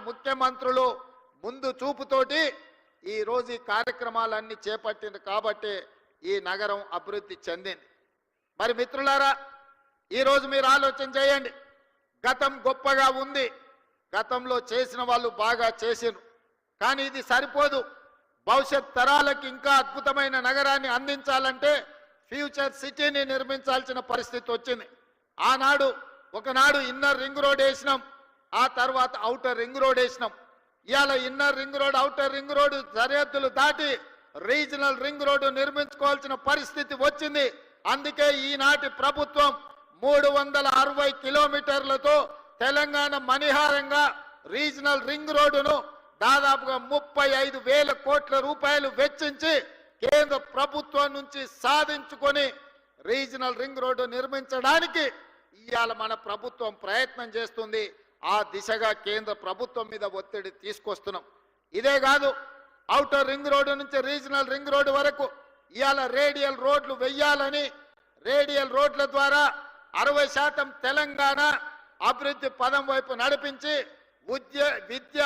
ముఖ్యమంత్రులు ముందు చూపుతోటి ఈ రోజు ఈ కార్యక్రమాలన్నీ చేపట్టింది కాబట్టి ఈ నగరం అభివృద్ధి చెందింది. మరి మిత్రులారా, ఈరోజు మీరు ఆలోచన చేయండి. గతం గొప్పగా ఉంది, గతంలో చేసిన వాళ్ళు బాగా చేసిరు, కానీ ఇది సరిపోదు. భవిష్యత్ తరాలకు ఇంకా అద్భుతమైన నగరాన్ని అందించాలంటే ఫ్యూచర్ సిటీని నిర్మించాల్సిన పరిస్థితి వచ్చింది. ఒకనాడు ఇన్నర్ రింగ్ రోడ్ వేసినాం, ఆ తర్వాత ఔటర్ రింగ్ రోడ్ వేసినాం. ఇవాళ inner ring road, outer ring road సరిహద్దులు దాటి రీజనల్ రింగ్ రోడ్డు నిర్మించుకోవాల్సిన పరిస్థితి వచ్చింది. అందుకే ఈనాటి ప్రభుత్వం 360 కిలోమీటర్లతో తెలంగాణ మణిహారంగా రీజనల్ రింగ్ రోడ్డును దాదాపుగా 35,000 కోట్ల రూపాయలు వెచ్చించి కేంద్ర ప్రభుత్వం నుంచి సాధించుకొని రీజనల్ రింగ్ రోడ్డు నిర్మించడానికి ఇవాళ మన ప్రభుత్వం ప్రయత్నం చేస్తుంది. ఆ దిశగా కేంద్ర ప్రభుత్వం మీద ఒత్తిడి తీసుకొస్తున్నాం. ఇదే కాదు, ఔటర్ రింగ్ రోడ్డు నుంచి రీజనల్ రింగ్ రోడ్డు వరకు ఇవాళ రేడియల్ రోడ్లు వెయ్యాలని, రేడియల్ రోడ్ల ద్వారా 60% తెలంగాణ అభివృద్ధి పదం వైపు నడిపించి విద్య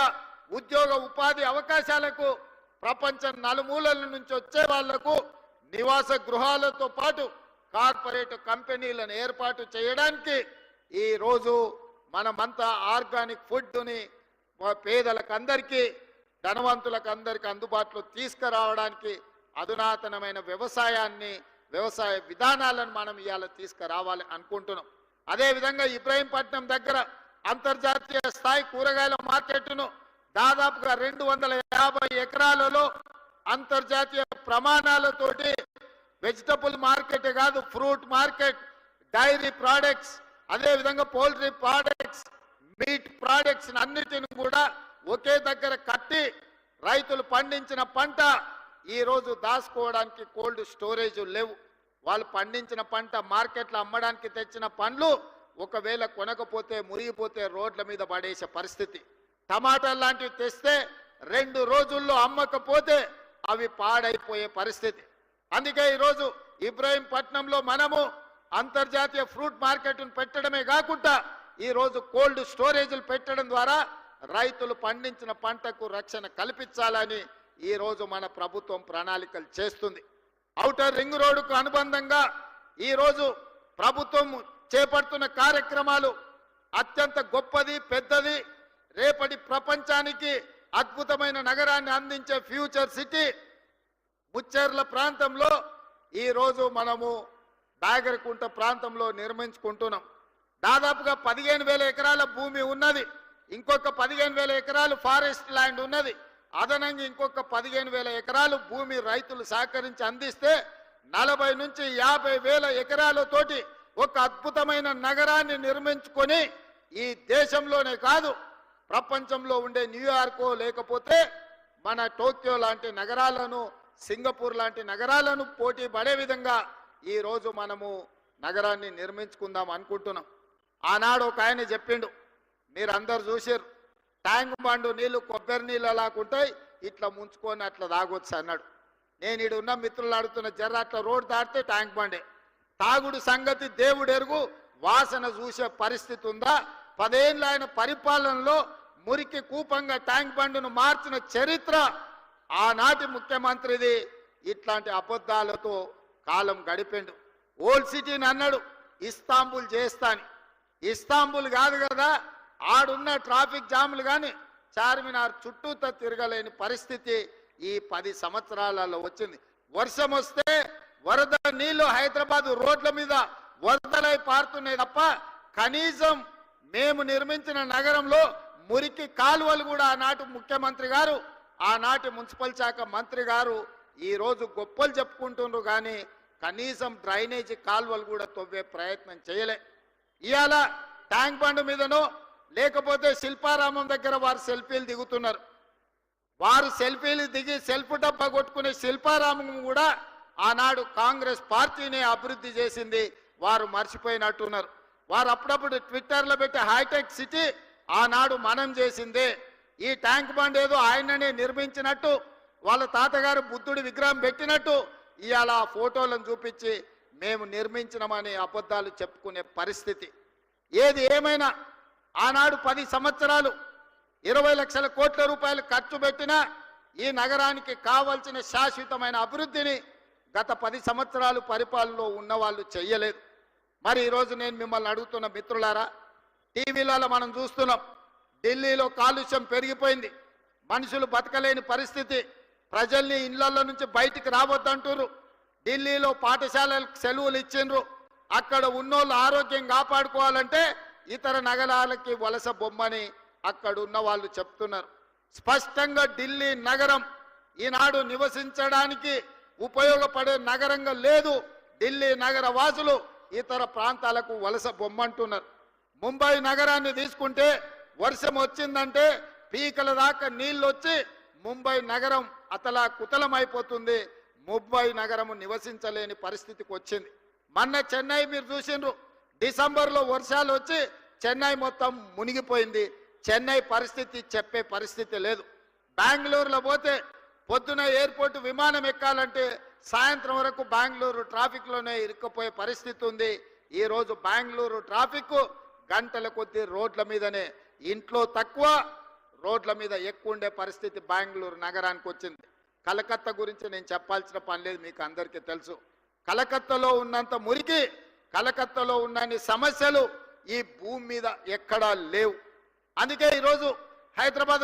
ఉద్యోగ ఉపాధి అవకాశాలకు ప్రపంచం నలుమూలల నుంచి వచ్చే వాళ్లకు నివాస గృహాలతో పాటు కార్పొరేట్ కంపెనీలను ఏర్పాటు చేయడానికి ఈ రోజు మనమంతా ఆర్గానిక్ ఫుడ్ని పేదలకు అందరికీ, ధనవంతులకు అందరికీ అందుబాటులో తీసుకురావడానికి అధునాతనమైన వ్యవసాయ విధానాలను మనం ఇవాళ తీసుకురావాలి అనుకుంటున్నాం. అదేవిధంగా ఇబ్రహీంపట్నం దగ్గర అంతర్జాతీయ స్థాయి కూరగాయల మార్కెట్ను దాదాపుగా 250 ఎకరాలలో అంతర్జాతీయ ప్రమాణాలతోటి వెజిటబుల్ మార్కెట్ కాదు, ఫ్రూట్ మార్కెట్, డైరీ ప్రోడక్ట్స్, అదేవిధంగా పౌల్ట్రీ ప్రోడక్ట్స్, మీట్ ప్రోడక్ట్స్ అన్నిటిని కూడా ఒకే దగ్గర కట్టి రైతులు పండించిన పంట ఈ రోజు దాచుకోవడానికి కోల్డ్ స్టోరేజ్ లేవు. వాళ్ళు పండించిన పంట మార్కెట్లో అమ్మడానికి తెచ్చిన పండ్లు ఒకవేళ కొనకపోతే మురిగిపోతే రోడ్ల మీద పడేసే పరిస్థితి. టమాటాలు లాంటివి తెస్తే 2 రోజుల్లో అమ్మకపోతే అవి పాడైపోయే పరిస్థితి. అందుకే ఈరోజు ఇబ్రహీంపట్నంలో మనము అంతర్జాతీయ ఫ్రూట్ మార్కెట్ను పెట్టడమే కాకుండా ఈరోజు కోల్డ్ స్టోరేజ్లు పెట్టడం ద్వారా రైతులు పండించిన పంటకు రక్షణ కల్పించాలని ఈరోజు మన ప్రభుత్వం ప్రణాళికలు చేస్తుంది. ఔటర్ రింగ్ రోడ్డుకు అనుబంధంగా ఈరోజు ప్రభుత్వం చేపడుతున్న కార్యక్రమాలు అత్యంత గొప్పది, పెద్దది. రేపటి ప్రపంచానికి అద్భుతమైన నగరాన్ని అందించే ఫ్యూచర్ సిటీ ముచ్చెర్ల ప్రాంతంలో ఈరోజు మనము బాగరకుంట ప్రాంతంలో నిర్మించుకుంటున్నాం. దాదాపుగా 15,000 ఎకరాల భూమి ఉన్నది, ఇంకొక 15,000 ఎకరాలు ఫారెస్ట్ ల్యాండ్ ఉన్నది, అదనంగా ఇంకొక 15,000 ఎకరాలు భూమి రైతులు సహకరించి అందిస్తే 40 నుంచి 50,000 ఎకరాలతోటి ఒక అద్భుతమైన నగరాన్ని నిర్మించుకొని ఈ దేశంలోనే కాదు ప్రపంచంలో ఉండే న్యూయార్కో లేకపోతే మన టోక్యో లాంటి నగరాలను, సింగపూర్ లాంటి నగరాలను పోటీ పడే విధంగా ఈరోజు మనము నగరాన్ని నిర్మించుకుందాం అనుకుంటున్నాం. ఆనాడు ఒక ఆయన చెప్పిండు, మీరు అందరు చూసారు, ట్యాంక్ బండు నీళ్లు కొబ్బరి నీళ్ళు అలాకుంటాయి, ఇట్లా ముంచుకొని అట్లా తాగొచ్చు అన్నాడు. నేను ఈడు ఉన్న మిత్రులు అడుగుతున్న జర్ర అట్లా రోడ్ దాటితే ట్యాంక్ బండే. తాగుడు సంగతి దేవుడు ఎరుగు, వాసన చూసే పరిస్థితి ఉందా? 10 ఏళ్ళ ఆయన పరిపాలనలో మురికి కూపంగా ట్యాంక్ బండును మార్చిన చరిత్ర ఆనాటి ముఖ్యమంత్రిది. ఇట్లాంటి అబద్ధాలతో కాలం గడిపిండు. ఓల్డ్ సిటీని అన్నాడు ఇస్తాంబుల్ చేస్తాని. ఇస్తాంబుల్ కాదు కదా, ఆడున్న ట్రాఫిక్ జాములు కానీ చార్మినార్ చుట్టూతో తిరగలేని పరిస్థితి ఈ 10 సంవత్సరాలలో వచ్చింది. వర్షం వస్తే వరద నీళ్లు హైదరాబాద్ రోడ్ల మీద వరదలై పారుతున్నాయి తప్ప కనీసం మేము నిర్మించిన నగరంలో మురికి కాలువలు కూడా ఆనాటి ముఖ్యమంత్రి గారు, ఆనాటి మున్సిపల్ శాఖ మంత్రి గారు ఈరోజు గొప్పలు చెప్పుకుంటున్నారు, కానీ కనీసం డ్రైనేజీ కాలువలు కూడా తవ్వే ప్రయత్నం చేయలే. ఇవాళ ట్యాంక్ బండ్ మీదనో లేకపోతే శిల్పారామం దగ్గర వారు సెల్ఫీలు దిగుతున్నారు. వారు సెల్ఫీలు దిగి సెల్ఫ్ డబ్బా కొట్టుకునే శిల్పారామం కూడా ఆనాడు కాంగ్రెస్ పార్టీనే అభివృద్ధి చేసింది, వారు మర్చిపోయినట్టున్నారు. వారు అప్పుడప్పుడు ట్విట్టర్లో పెట్టి హైటెక్ సిటీ ఆనాడు మనం చేసిందే. ఈ ట్యాంక్ బండ్ ఏదో ఆయననే నిర్మించినట్టు, వాళ్ళ తాతగారు బుద్ధుడి విగ్రహం పెట్టినట్టు ఇవాళ ఆ ఫోటోలను చూపించి మేము నిర్మించినామని అబద్ధాలు చెప్పుకునే పరిస్థితి. ఏది ఏమైనా ఆనాడు 10 సంవత్సరాలు 20 లక్షల కోట్ల రూపాయలు ఖర్చు పెట్టినా ఈ నగరానికి కావాల్సిన శాశ్వతమైన అభివృద్ధిని గత 10 సంవత్సరాలు పరిపాలనలో ఉన్న వాళ్ళు చెయ్యలేదు. మరి ఈరోజు నేను మిమ్మల్ని అడుగుతున్న మిత్రులారా, టీవీలలో మనం చూస్తున్నాం, ఢిల్లీలో కాలుష్యం పెరిగిపోయింది, మనుషులు బతకలేని పరిస్థితి, ప్రజల్ని ఇళ్లలో నుంచి బయటికి రావద్దంటారు, ఢిల్లీలో పాఠశాలలకు సెలవులు ఇచ్చిండ్రు, అక్కడ ఉన్నోళ్ళు ఆరోగ్యం కాపాడుకోవాలంటే ఇతర నగరాలకి వలస బొమ్మని అక్కడ ఉన్న వాళ్ళు చెప్తున్నారు. స్పష్టంగా ఢిల్లీ నగరం ఈనాడు నివసించడానికి ఉపయోగపడే నగరంగా లేదు. ఢిల్లీ నగర వాసులు ఇతర ప్రాంతాలకు వలస బొమ్మంటున్నారు. ముంబై నగరాన్ని తీసుకుంటే వర్షం వచ్చిందంటే పీకల దాకా నీళ్ళు వచ్చి ముంబై నగరం అతలా కుతలమైపోతుంది. ముంబై నగరము నివసించలేని పరిస్థితికి వచ్చింది. మొన్న చెన్నై మీరు చూసిండ్రు, డిసెంబర్లో వర్షాలు వచ్చి చెన్నై మొత్తం మునిగిపోయింది. చెన్నై పరిస్థితి చెప్పే పరిస్థితి లేదు. బెంగళూరులో పోతే పొద్దున ఎయిర్పోర్ట్ విమానం ఎక్కాలంటే సాయంత్రం వరకు బెంగళూరు ట్రాఫిక్లోనే ఇరుక్కుపోయే పరిస్థితి ఉంది. ఈరోజు బెంగళూరు ట్రాఫిక్ గంటల కొద్దీ రోడ్ల మీదనే, ఇంట్లో తక్కువ రోడ్ల మీద ఎక్కువ ఉండే పరిస్థితి బెంగళూరు నగరానికి వచ్చింది. కలకత్తా గురించి నేను చెప్పాల్సిన పని లేదు, మీకు అందరికీ తెలుసు. కలకత్తాలో ఉన్నంత మురికి, కలకత్తాలో ఉన్నన్ని సమస్యలు ఈ భూమి మీద ఎక్కడా లేవు. అందుకే ఈరోజు హైదరాబాద్